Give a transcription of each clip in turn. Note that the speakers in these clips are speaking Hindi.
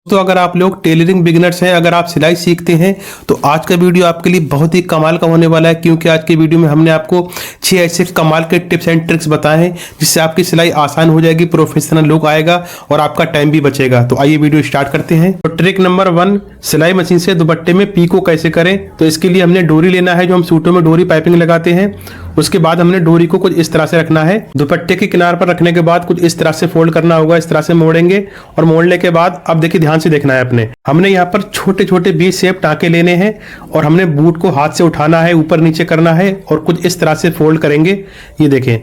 तो अगर आप लोग टेलरिंग बिगिनर्स हैं, अगर आप सिलाई सीखते हैं तो आज का वीडियो आपके लिए बहुत ही कमाल का होने वाला है, क्योंकि आज के वीडियो में हमने आपको 6 ऐसे कमाल के टिप्स एंड ट्रिक्स बताए हैं जिससे आपकी सिलाई आसान हो जाएगी, प्रोफेशनल लुक आएगा और आपका टाइम भी बचेगा। तो आइए वीडियो स्टार्ट करते हैं। तो ट्रिक नंबर 1, सिलाई मशीन से दुपट्टे में पीको कैसे करें। तो इसके लिए हमने डोरी लेना है, जो हम सूटों में डोरी पाइपिंग लगाते हैं। उसके बाद हमने डोरी को कुछ इस तरह से रखना है, दुपट्टे के किनार पर रखने के बाद कुछ इस तरह से फोल्ड करना होगा, इस तरह से मोड़ेंगे और मोड़ने के बाद अब देखिए ध्यान से देखना है अपने, हमने यहाँ पर छोटे छोटे बी शेप टाँके लेने हैं और हमने बूट को हाथ से उठाना है, ऊपर नीचे करना है और कुछ इस तरह से फोल्ड करेंगे। ये देखें,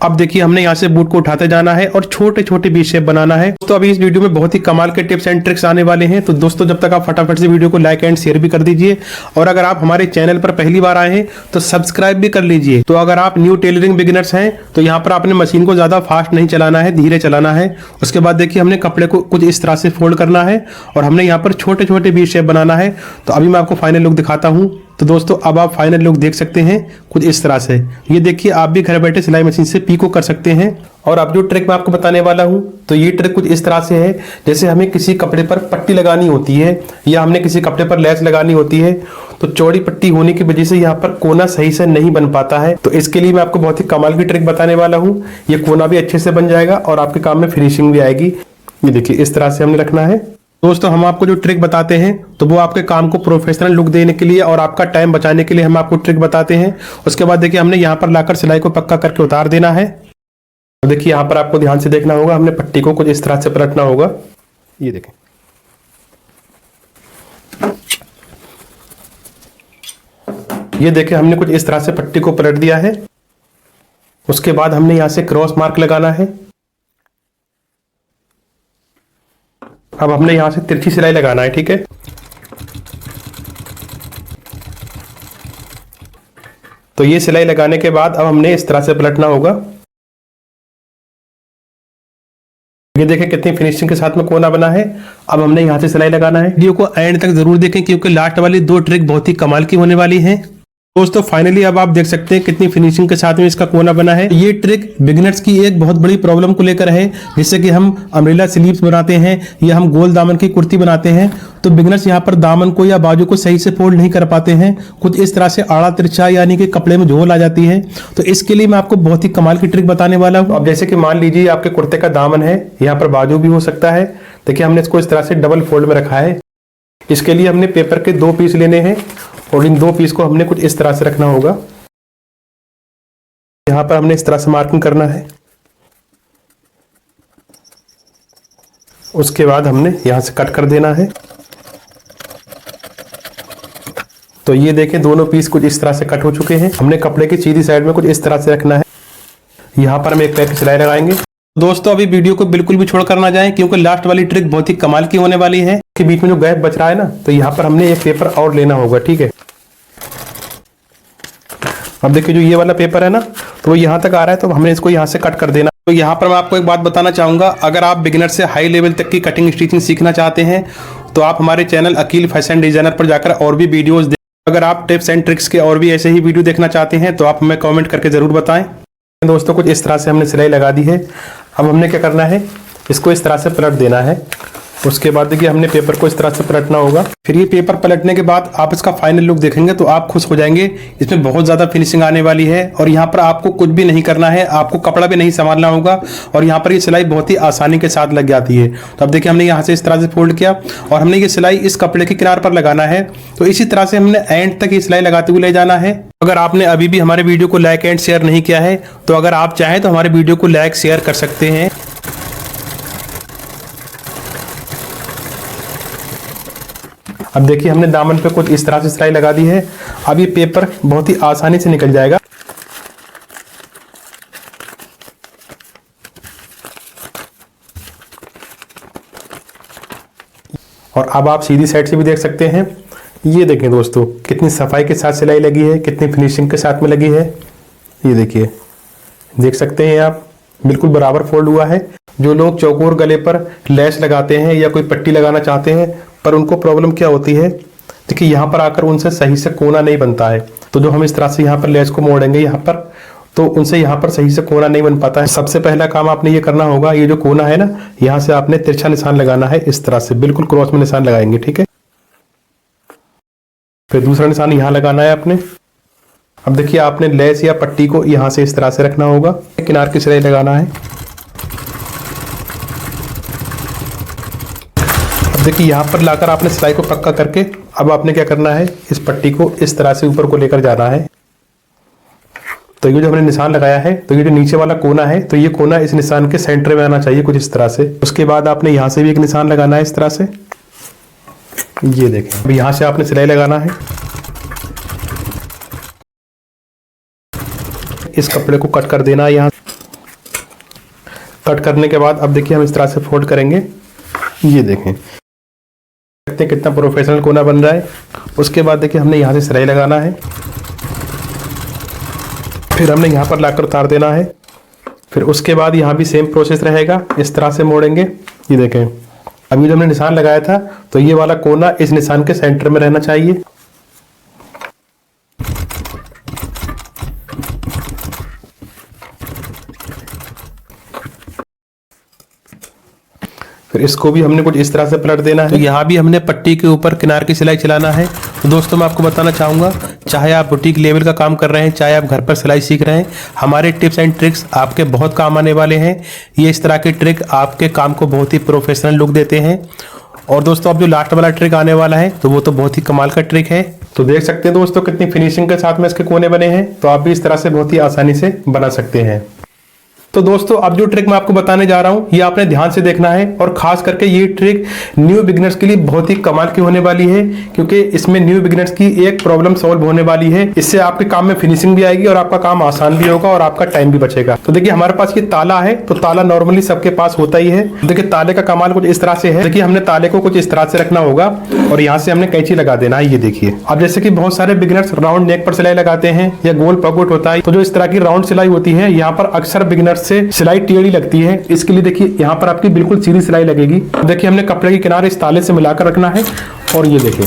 अब देखिए हमने यहाँ से बूट को उठाते जाना है और छोटे छोटे बी शेप बनाना है। तो अभी इस वीडियो में बहुत ही कमाल के टिप्स एंड ट्रिक्स आने वाले हैं। तो दोस्तों जब तक आप फटाफट से वीडियो को लाइक एंड शेयर भी कर दीजिए और अगर आप हमारे चैनल पर पहली बार आए हैं तो सब्सक्राइब भी कर लीजिए। तो अगर आप न्यू टेलरिंग बिगिनर्स हैं तो यहाँ पर आपने मशीन को ज्यादा फास्ट नहीं चलाना है, धीरे चलाना है। उसके बाद देखिए हमने कपड़े को कुछ इस तरह से फोल्ड करना है और हमने यहाँ पर छोटे छोटे बी शेप बनाना है। तो अभी मैं आपको फाइनल लुक दिखाता हूँ। तो दोस्तों अब आप फाइनल लुक देख सकते हैं कुछ इस तरह से। ये देखिए आप भी घर बैठे सिलाई मशीन से पीको कर सकते हैं। और अब जो ट्रिक मैं आपको बताने वाला हूं तो ये ट्रिक कुछ इस तरह से है, जैसे हमें किसी कपड़े पर पट्टी लगानी होती है या हमने किसी कपड़े पर लैस लगानी होती है तो चौड़ी पट्टी होने की वजह से यहाँ पर कोना सही से नहीं बन पाता है। तो इसके लिए मैं आपको बहुत ही कमाल की ट्रिक बताने वाला हूँ। ये कोना भी अच्छे से बन जाएगा और आपके काम में फिनिशिंग भी आएगी। ये देखिए इस तरह से हमने रखना है। दोस्तों हम आपको जो ट्रिक बताते हैं तो वो आपके काम को प्रोफेशनल लुक देने के लिए और आपका टाइम बचाने के लिए हम आपको ट्रिक बताते हैं। उसके बाद देखिए हमने यहाँ पर लाकर सिलाई को पक्का करके उतार देना है। देखिए यहाँ पर आपको ध्यान से देखना होगा, हमने पट्टी को कुछ इस तरह से पलटना होगा। ये देखें, ये देखें हमने कुछ इस तरह से पट्टी को पलट दिया है। उसके बाद हमने यहाँ से क्रॉस मार्क लगाना है। अब हमने यहां से तिरछी सिलाई लगाना है, ठीक है। तो ये सिलाई लगाने के बाद अब हमने इस तरह से पलटना होगा। ये देखें कितनी फिनिशिंग के साथ में कोना बना है। अब हमने यहां से सिलाई लगाना है। वीडियो को एंड तक जरूर देखें क्योंकि लास्ट वाली 2 ट्रिक बहुत ही कमाल की होने वाली हैं। दोस्तों फाइनली अब आप देख सकते हैं कितनी फिनिशिंग के साथ में इसका कोना बना है। ये ट्रिक बिगिनर्स की एक बहुत बड़ी प्रॉब्लम को लेकर है, जिससे कि हम अम्ब्रेला स्लीव्स बनाते हैं या हम गोल दामन की कुर्ती बनाते हैं तो बिगिनर्स यहाँ पर दामन को या बाजू को सही से फोल्ड नहीं कर पाते हैं। कुछ इस तरह से आड़ा तिरछा यानी कि कपड़े में झोल आ जाती है। तो इसके लिए मैं आपको बहुत ही कमाल की ट्रिक बताने वाला हूँ। अब जैसे कि मान लीजिए आपके कुर्ते का दामन है, यहाँ पर बाजू भी हो सकता है। देखिए हमने इसको इस तरह से डबल फोल्ड में रखा है। इसके लिए हमने पेपर के 2 पीस लेने हैं और इन 2 पीस को हमने कुछ इस तरह से रखना होगा। यहां पर हमने इस तरह से मार्किंग करना है। उसके बाद हमने यहां से कट कर देना है। तो ये देखें दोनों पीस कुछ इस तरह से कट हो चुके हैं। हमने कपड़े की सीधी साइड में कुछ इस तरह से रखना है। यहां पर हम एक पैर की सिलाई लगाएंगे। दोस्तों अभी वीडियो को बिल्कुल भी छोड़कर ना जाएं क्योंकि लास्ट वाली ट्रिक बहुत ही कमाल की होने वाली है। के बीच में जो गैप बच रहा है ना, तो यहाँ पर हमने एक पेपर और लेना होगा, ठीक है। अब देखिए जो ये वाला पेपर है ना, तो वो यहाँ तक आ रहा है तो हमने इसको यहाँ से कट कर देना। तो यहाँ पर मैं आपको एक बात बताना चाहूँगा, अगर आप बिगिनर से हाई लेवल तक की कटिंग स्टिचिंग सीखना चाहते हैं तो आप हमारे चैनल अकील फैशन डिजाइनर पर जाकर और भी वीडियोज़ देखें। अगर आप टिप्स एंड ट्रिक्स के और भी ऐसे ही वीडियो देखना चाहते हैं तो आप हमें कॉमेंट करके ज़रूर बताएं। दोस्तों कुछ इस तरह से हमने सिलाई लगा दी है। अब हमने क्या करना है, इसको इस तरह से पलट देना है। उसके बाद देखिए हमने पेपर को इस तरह से पलटना होगा। फिर ये पेपर पलटने के बाद आप इसका फाइनल लुक देखेंगे तो आप खुश हो जाएंगे। इसमें बहुत ज़्यादा फिनिशिंग आने वाली है और यहाँ पर आपको कुछ भी नहीं करना है, आपको कपड़ा भी नहीं संभालना होगा और यहाँ पर ये सिलाई बहुत ही आसानी के साथ लग जाती है। तो अब देखिए हमने यहाँ से इस तरह से फोल्ड किया और हमने ये सिलाई इस कपड़े के किनार पर लगाना है। तो इसी तरह से हमने एंड तक ये सिलाई लगाते हुए ले जाना है। अगर आपने अभी भी हमारे वीडियो को लाइक एंड शेयर नहीं किया है तो अगर आप चाहें तो हमारे वीडियो को लाइक शेयर कर सकते हैं। अब देखिए हमने दामन पे कुछ इस तरह से सिलाई लगा दी है। अब ये पेपर बहुत ही आसानी से निकल जाएगा। और अब आप सीधी साइड से भी देख सकते हैं। ये देखें दोस्तों कितनी सफाई के साथ सिलाई लगी है, कितनी फिनिशिंग के साथ में लगी है। ये देखिए, देख सकते हैं आप, बिल्कुल बराबर फोल्ड हुआ है। जो लोग चौकोर गले पर लैस लगाते हैं या कोई पट्टी लगाना चाहते हैं पर उनको प्रॉब्लम क्या होती है, देखिए यहाँ पर आकर उनसे सही से कोना नहीं बनता है। तो जो हम इस तरह से यहाँ पर लैस को मोड़ेंगे यहाँ पर, तो उनसे यहाँ पर सही से कोना नहीं बन पाता है। सबसे पहला काम आपने ये करना होगा, ये जो कोना है ना, यहाँ से आपने तिरछा निशान लगाना है, इस तरह से बिल्कुल क्रॉस में निशान लगाएंगे, ठीक है। फिर दूसरा निशान यहाँ लगाना है आपने। अब देखिए आपने लेस या पट्टी को यहाँ से इस तरह से रखना होगा, किनार की सिलाई लगाना है। अब देखिए यहाँ पर लाकर आपने सिलाई को पक्का करके अब आपने क्या करना है, इस पट्टी को इस तरह से ऊपर को लेकर जाना है। तो ये जो हमने निशान लगाया है, तो ये जो नीचे वाला कोना है, तो ये कोना इस निशान के सेंटर में आना चाहिए कुछ इस तरह से। उसके बाद आपने यहाँ से भी एक निशान लगाना है इस तरह से, ये देखें। अब यहाँ से आपने सिलाई लगाना है, इस कपड़े को कट कर देना है। यहाँ कट करने के बाद अब देखिए हम इस तरह से फोल्ड करेंगे, ये देखें, देखते हैं कितना प्रोफेशनल कोना बन रहा है। उसके बाद देखिए हमने यहाँ से सिलाई लगाना है, फिर हमने यहाँ पर लाकर उतार देना है। फिर उसके बाद यहाँ भी सेम प्रोसेस रहेगा, इस तरह से मोड़ेंगे, ये देखें। अभी जो हमने निशान लगाया था, तो ये वाला कोना इस निशान के सेंटर में रहना चाहिए। फिर इसको भी हमने कुछ इस तरह से पलट देना है। तो यहाँ भी हमने पट्टी के ऊपर किनार की सिलाई चलाना है। तो दोस्तों मैं आपको बताना चाहूँगा, चाहे आप बुटीक लेवल का काम कर रहे हैं, चाहे आप घर पर सिलाई सीख रहे हैं, हमारे टिप्स एंड ट्रिक्स आपके बहुत काम आने वाले हैं। ये इस तरह के ट्रिक आपके काम को बहुत ही प्रोफेशनल लुक देते हैं। और दोस्तों अब जो लास्ट वाला ट्रिक आने वाला है, तो वो तो बहुत ही कमाल का ट्रिक है। तो देख सकते हैं दोस्तों कितनी फिनिशिंग के साथ में इसके कोने बने हैं। तो आप भी इस तरह से बहुत ही आसानी से बना सकते हैं। तो दोस्तों अब जो ट्रिक मैं आपको बताने जा रहा हूं, ये आपने ध्यान से देखना है। और खास करके ये ट्रिक न्यू बिगिनर्स के लिए बहुत ही कमाल की होने वाली है, क्योंकि इसमें न्यू बिगिनर्स की एक प्रॉब्लम सॉल्व होने वाली है। इससे आपके काम में फिनिशिंग भी आएगी और आपका काम आसान भी होगा और आपका टाइम भी बचेगा। तो देखिए हमारे पास ये ताला है, तो ताला नॉर्मली सबके पास होता ही है। देखिए ताले का कमाल कुछ इस तरह से है। देखिए हमने ताले को कुछ इस तरह से रखना होगा और यहाँ से हमने कैंची लगा देना है, ये देखिए। अब जैसे कि बहुत सारे बिगिनर्स राउंड नेक पर सिलाई लगाते हैं या गोल पॉकेट होता है, तो जो इस तरह की राउंड सिलाई होती है, यहाँ पर अक्सर बिगिनर्स से सिलाई लगती है। इसके लिए देखिए यहाँ पर आपकी बिल्कुल सीधी सिलाई लगेगी। देखिए हमने कपड़े के किनारे इस ताले से मिलाकर रखना है और ये देखिए।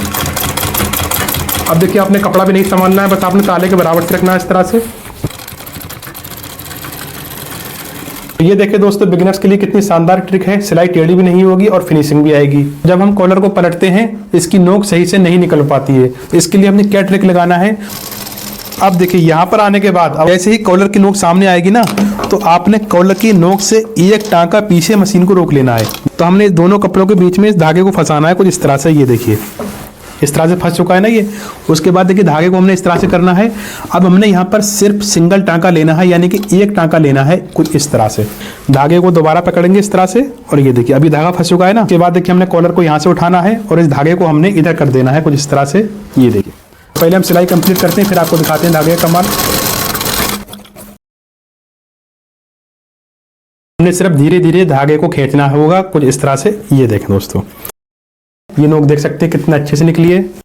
अब देखिए आपने कपड़ा भी नहीं संभालना है, बस आपने ताले के बराबर से रखना है इस तरह से। ये देखिए दोस्तों बिगिनर्स के लिए कितनी शानदार ट्रिक है। सिलाई टेढ़ी भी नहीं होगी और फिनिशिंग भी आएगी। जब हम कॉलर को पलटते हैं, इसकी नोक सही से नहीं निकल पाती है। इसके लिए हमने क्या ट्रिक लगाना है, अब देखिए यहाँ पर आने के बाद अब ऐसे ही कॉलर की नोक सामने आएगी ना, तो आपने कॉलर की नोक से एक टांका पीछे मशीन को रोक लेना है। तो हमने दोनों कपड़ों के बीच में इस धागे को फंसाना है कुछ इस तरह से, ये देखिए इस तरह से फंस चुका है ना ये। उसके बाद देखिए धागे को हमने इस तरह से करना है। अब हमने यहाँ पर सिर्फ सिंगल टांका लेना है, यानी कि एक टांका लेना है कुछ इस तरह से। धागे को दोबारा पकड़ेंगे इस तरह से और ये देखिए अभी धागा फंस चुका है ना। उसके बाद देखिए हमने कॉलर को यहाँ से उठाना है और इस धागे को हमने इधर कर देना है कुछ इस तरह से, ये देखिए। पहले हम सिलाई कंप्लीट करते हैं, फिर आपको दिखाते हैं धागे का कमाल। हमने सिर्फ धीरे धीरे धागे को खींचना होगा कुछ इस तरह से, ये देखें दोस्तों। ये नोक देख सकते हैं कितना अच्छे से निकली है।